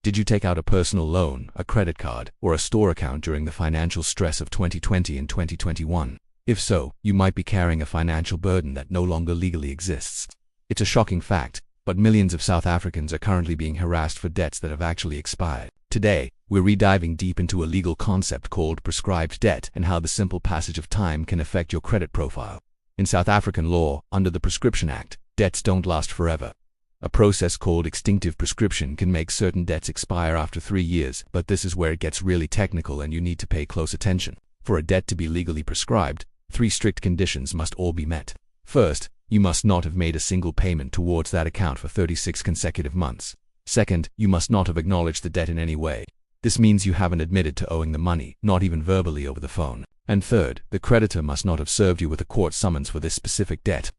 Did you take out a personal loan, a credit card, or a store account during the financial stress of 2020 and 2021? If so, you might be carrying a financial burden that no longer legally exists. It's a shocking fact, but millions of South Africans are currently being harassed for debts that have actually expired. Today, we're rediving deep into a legal concept called prescribed debt and how the simple passage of time can affect your credit profile. In South African law, under the Prescription Act, debts don't last forever. A process called extinctive prescription can make certain debts expire after 3 years, but this is where it gets really technical and you need to pay close attention. For a debt to be legally prescribed, 3 strict conditions must all be met. First, you must not have made a single payment towards that account for 36 consecutive months. Second, you must not have acknowledged the debt in any way. This means you haven't admitted to owing the money, not even verbally over the phone. And third, the creditor must not have served you with a court summons for this specific debt.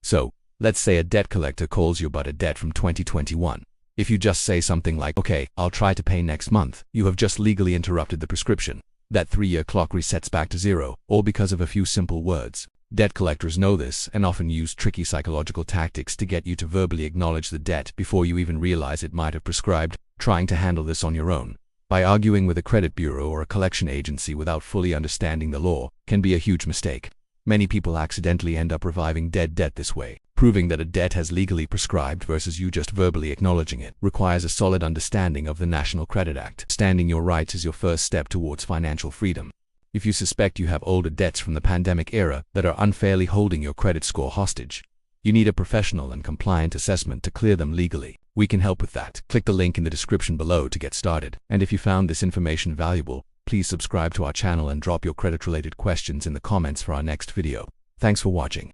So, let's say a debt collector calls you about a debt from 2021. If you just say something like, "Okay, I'll try to pay next month," you have just legally interrupted the prescription. That 3-year clock resets back to zero, all because of a few simple words. Debt collectors know this and often use tricky psychological tactics to get you to verbally acknowledge the debt before you even realize it might have prescribed. Trying to handle this on your own, by arguing with a credit bureau or a collection agency without fully understanding the law, can be a huge mistake. Many people accidentally end up reviving dead debt this way. Proving that a debt has legally prescribed versus you just verbally acknowledging it requires a solid understanding of the National Credit Act. Understanding your rights is your first step towards financial freedom. If you suspect you have older debts from the pandemic era that are unfairly holding your credit score hostage, you need a professional and compliant assessment to clear them legally. We can help with that. Click the link in the description below to get started. And if you found this information valuable, please subscribe to our channel and drop your credit-related questions in the comments for our next video. Thanks for watching.